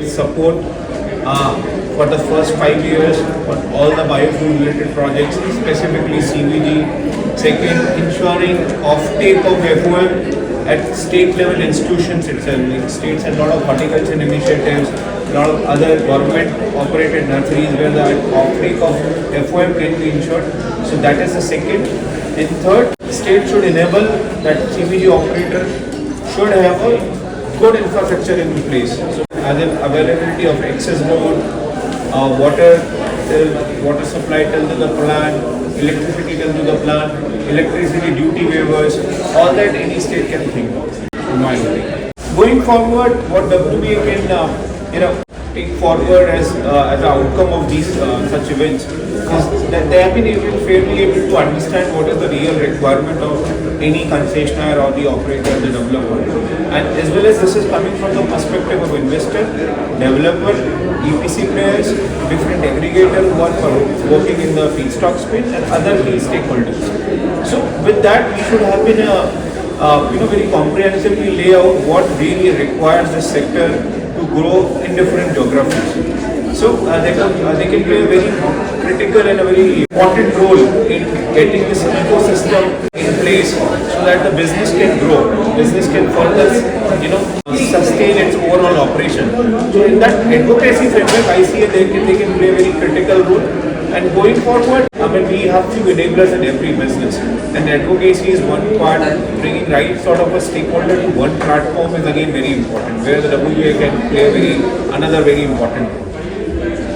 support for the first 5 years for all the biofuel related projects, specifically CBG. Second, ensuring offtake of FOM at state level institutions itself, like states and a lot of horticulture initiatives, a lot of other government operated nurseries where the offtake of FOM can be ensured. So that is the second. And third, state should enable that CBG operator should have a good infrastructure in place. So as in availability of access road, water supply till to the plant, electricity till to the plant, electricity duty waivers, all that any state can think of, in my opinion. Going forward, what WBA can take forward as an outcome of these such events is that they have been fairly able to understand what is the real requirement of any concessionaire or the operator, the developer, and as well as this is coming from the perspective of investor, developer, EPC players, different aggregators who are working in the feedstock space and other key stakeholders. So with that, we should have been very comprehensively lay out what really requires this sector to grow in different geographies. So they can play a very critical and a very important role in getting this ecosystem in place so that the business can grow, business can further sustain its overall operation. So in that advocacy framework, I see they can play a very critical role. And going forward, we have few enablers in every business, and advocacy is one part. Bringing right sort of a stakeholder to one platform is again very important, where the WBA can play another very important role.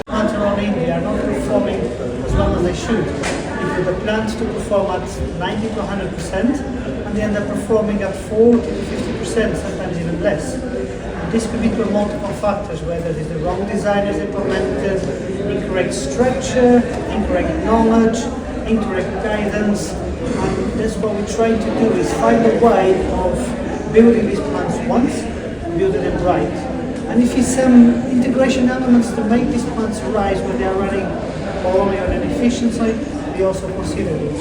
Plants around India are not performing as well as they should. If the plants to perform at 90 to 100%, and they end up performing at 40 to 50%, sometimes even less. This could be for multiple factors, whether it is the wrong design is implemented, incorrect structure, incorrect knowledge, incorrect guidance. And that's what we're trying to do, is find a way of building these plants once, building them right. And if you some integration elements to make these plants rise when they are running only on an efficiency, we also consider this.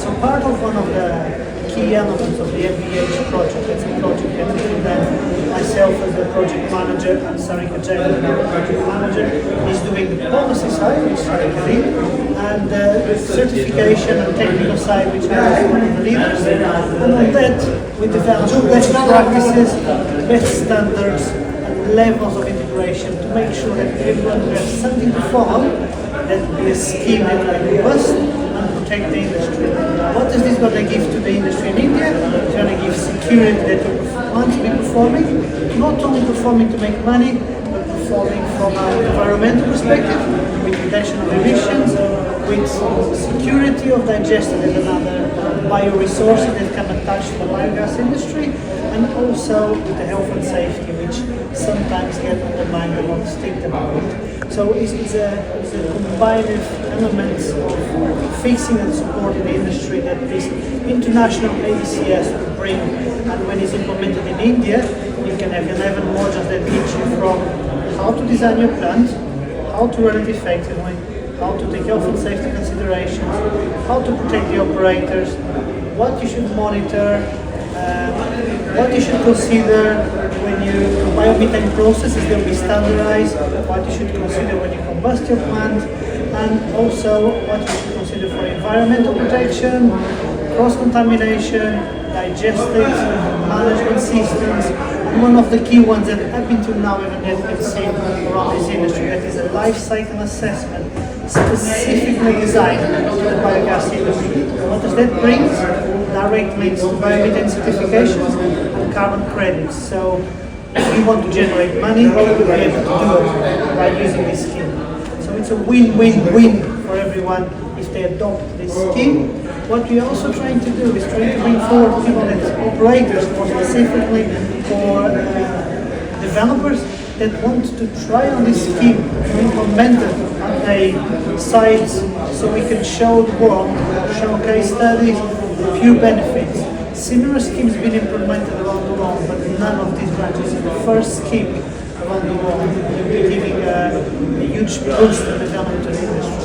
So part of one of the key elements of the MBH project, that's a project that myself as the project manager and Jain as the project manager is doing the policy side, which I lead, and the certification and technical side, which I am one of the leaders. And on that, we develop best practices, best standards, and levels of integration to make sure that everyone has something to follow, that be a scheme that will robust and protect the industry. What is this going to give to the industry in India? It's going to give security that you want to be performing, not only performing to make money, but performing from an environmental perspective, with reduction of emissions, with security of digestion and other bioresources that can attach to the biogas industry, and also with the health and safety, which sometimes get undermined and not sticked about it. So it's a combined element of fixing and supporting the industry that this international ADCS will bring. And when it's implemented in India, you can have 11 modules that teach you from how to design your plant, how to run it effectively, how to take health and safety considerations, how to protect the operators, what you should monitor, what you should consider when you biomethane processes, they'll be standardized, what you should consider when you combust your plant, and also what you should consider for environmental protection, cross-contamination, digestives, management systems, and one of the key ones that up until now haven't yet been seen around this industry, that is a life cycle assessment specifically designed for the biogas industry. What does that bring? Direct links to biomethane certifications and carbon credits. So if we want to generate money, we'll be able to do it by using this scheme. So it's a win-win-win for everyone if they adopt this scheme. What we're also trying to do is trying to bring forward people that operators, more specifically for developers that want to try on this scheme to implement it at a site so we can show the world, show case studies, the pure benefits. Similar schemes being implemented around the world, but none of these branches is the first scheme around the world, giving a huge boost to the development of the industry.